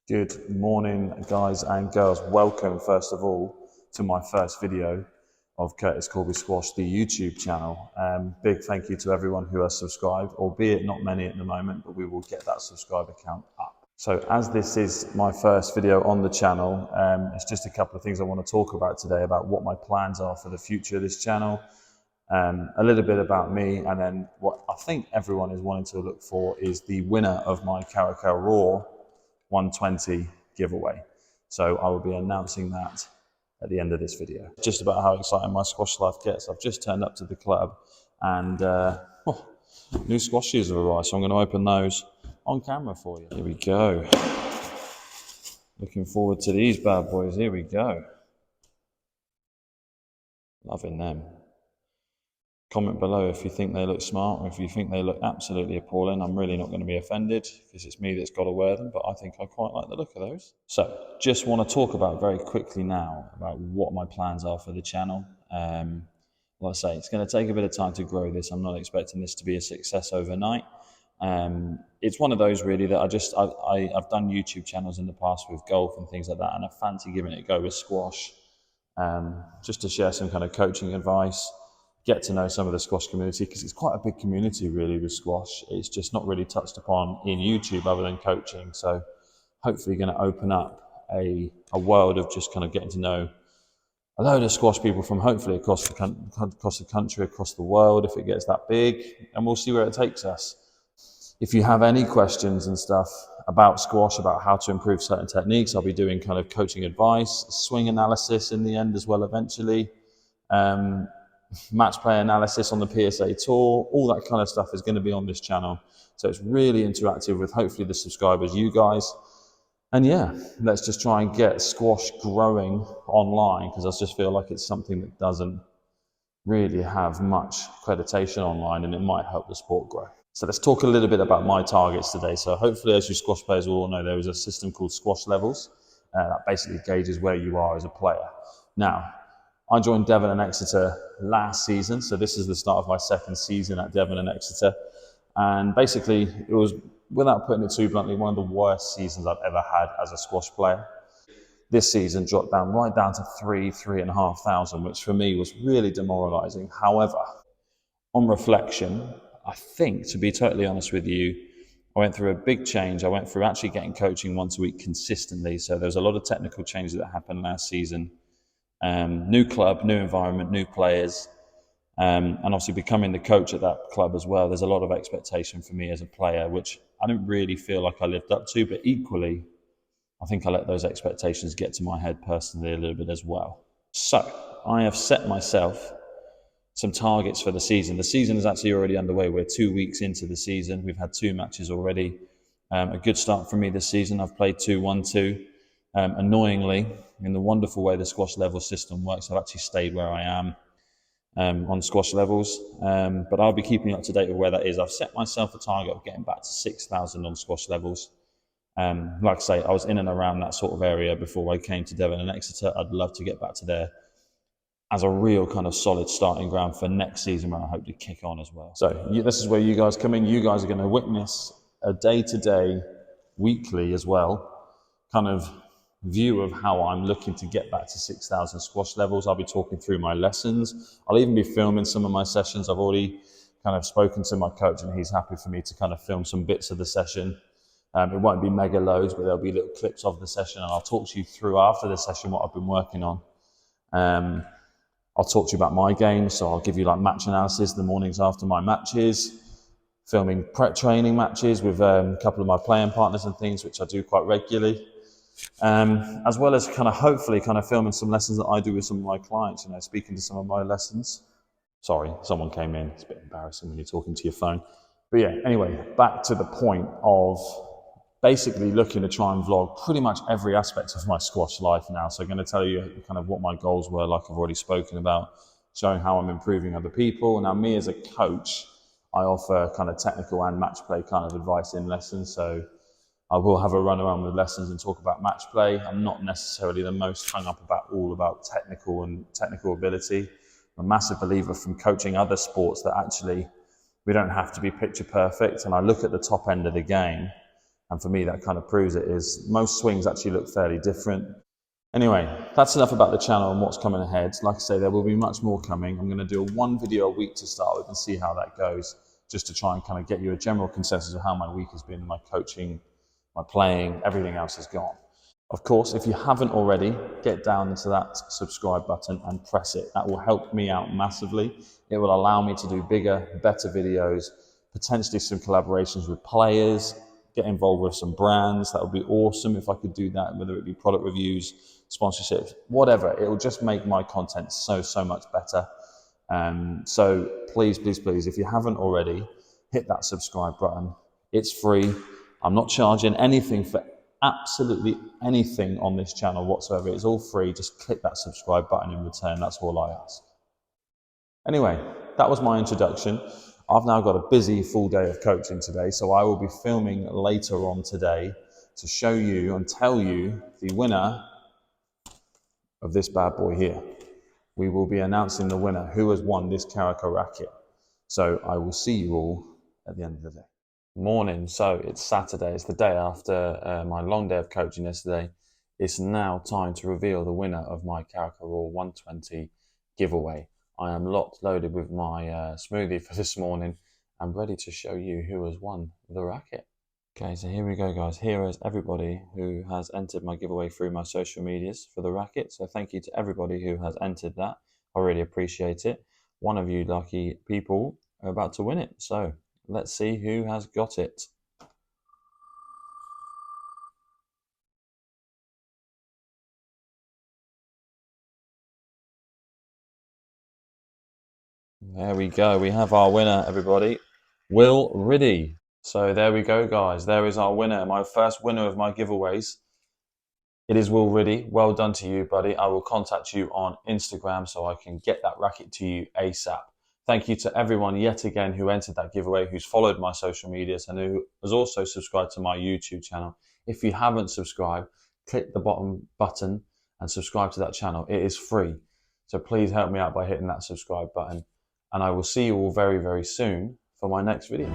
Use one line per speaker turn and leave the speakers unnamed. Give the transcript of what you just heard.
Good morning, guys and girls. Welcome, first of all, to my first video of Curtis Corby Squash, the YouTube channel. Big thank you to everyone who has subscribed, albeit not many at the moment, but we will get that subscriber count up. So as this is my first video on the channel, it's just a couple of things I want to talk about today, about what my plans are for the future of this channel, a little bit about me, and then what I think everyone is wanting to look for is the winner of my Caracal Raw 120 giveaway. So I will be announcing that at the end of this video. Just about how exciting my squash life gets. I've just turned up to the club and new squash shoes have arrived, so I'm going to open those on camera for you. Here we go. Looking forward to these bad boys. Here we go. Loving them. Comment below if you think they look smart or if you think they look absolutely appalling. I'm really not going to be offended because it's me that's got to wear them, but I think I quite like the look of those. So just want to talk about very quickly now about what my plans are for the channel. Like I say, it's going to take a bit of time to grow this. I'm not expecting this to be a success overnight. It's one of those really that I've done YouTube channels in the past with golf and things like that, and I fancy giving it a go with squash, just to share some kind of coaching advice, get to know some of the squash community, because it's quite a big community really with squash. It's just not really touched upon in YouTube other than coaching. So hopefully going to open up a world of just kind of getting to know a load of squash people from hopefully across the country, across the world, if it gets that big, and we'll see where it takes us. If you have any questions and stuff about squash, about how to improve certain techniques, I'll be doing kind of coaching advice, swing analysis in the end as well eventually. Match play analysis on the PSA Tour, all that kind of stuff is going to be on this channel. So it's really interactive with hopefully the subscribers, you guys. And yeah, let's just try and get squash growing online, because I just feel like it's something that doesn't really have much accreditation online, and it might help the sport grow. So let's talk a little bit about my targets today. So hopefully, as you squash players will all know, there is a system called squash levels that basically gauges where you are as a player. Now, I joined Devon and Exeter last season, so this is the start of my second season at Devon and Exeter. And basically, it was, without putting it too bluntly, one of the worst seasons I've ever had as a squash player. This season dropped down right down to 3,500, which for me was really demoralising. However, on reflection, I think, to be totally honest with you, I went through a big change. I went through actually getting coaching once a week consistently. So there was a lot of technical changes that happened last season. New club, new environment, new players, and obviously becoming the coach at that club as well. There's a lot of expectation for me as a player, which I didn't really feel like I lived up to, but equally, I think I let those expectations get to my head personally a little bit as well. So I have set myself some targets for the season. The season is actually already underway. We're 2 weeks into the season. We've had 2 matches already. A good start for me this season. I've played 2-1-2. Annoyingly, in the wonderful way the squash level system works, I've actually stayed where I am on squash levels, but I'll be keeping up to date with where that is. I've set myself a target of getting back to 6,000 on squash levels. Like I say, I was in and around that sort of area before I came to Devon and Exeter. I'd love to get back to there as a real kind of solid starting ground for next season, when I hope to kick on as well. So this is where you guys come in. You guys are going to witness a day-to-day, weekly as well, kind of view of how I'm looking to get back to 6,000 squash levels. I'll be talking through my lessons. I'll even be filming some of my sessions. I've already kind of spoken to my coach, and he's happy for me to kind of film some bits of the session. It won't be mega loads, but there'll be little clips of the session, and I'll talk to you through after the session what I've been working on. I'll talk to you about my games, so I'll give you like match analysis the mornings after my matches, filming prep training matches with a couple of my playing partners and things, which I do quite regularly. As well as kind of hopefully kind of filming some lessons that I do with some of my clients, you know, speaking to some of my lessons. Sorry, someone came in. It's a bit embarrassing when you're talking to your phone. But yeah, anyway, back to the point of basically looking to try and vlog pretty much every aspect of my squash life now. So I'm going to tell you kind of what my goals were, like I've already spoken about, showing how I'm improving other people. Now, me as a coach, I offer kind of technical and match play kind of advice in lessons. So I will have a run around with lessons and talk about match play. I'm not necessarily the most hung up about technical ability. I'm a massive believer from coaching other sports that actually we don't have to be picture perfect. And I look at the top end of the game, And for me, that kind of proves it. Is most swings actually look fairly different. Anyway, that's enough about the channel and what's coming ahead. Like I say, there will be much more coming. I'm going to do one video a week to start with and see how that goes, just to try and kind of get you a general consensus of how my week has been, my coaching, my playing, everything else has gone. Of course, if you haven't already, get down into that subscribe button and press it. That will help me out massively. It will allow me to do bigger, better videos, potentially some collaborations with players, get involved with some brands. That would be awesome if I could do that, whether it be product reviews, sponsorships, whatever. It will just make my content so much better. So please, if you haven't already, hit that subscribe button. It's free. I'm not charging anything for absolutely anything on this channel whatsoever. It's all free. Just click that subscribe button in return. That's all I ask. Anyway, that was my introduction. I've now got a busy full day of coaching today, so I will be filming later on today to show you and tell you the winner of this bad boy here. We will be announcing the winner, who has won this Caracal racket. So I will see you all at the end of the day. Morning, so it's Saturday, it's the day after my long day of coaching yesterday. It's now time to reveal the winner of my Caracal 120 giveaway. I am locked, loaded with my smoothie for this morning. I'm ready to show you who has won the racket. Okay, so here we go, guys. Here is everybody who has entered my giveaway through my social medias for the racket. So thank you to everybody who has entered that. I really appreciate it. One of you lucky people are about to win it. So let's see who has got it. There we go. We have our winner, everybody. Will Riddy. So there we go, guys. There is our winner, my first winner of my giveaways. It is Will Riddy. Well done to you, buddy. I will contact you on Instagram so I can get that racket to you ASAP. Thank you to everyone yet again who entered that giveaway, who's followed my social medias and who has also subscribed to my YouTube channel. If you haven't subscribed, click the bottom button and subscribe to that channel. It is free. So please help me out by hitting that subscribe button. And I will see you all very, very soon for my next video.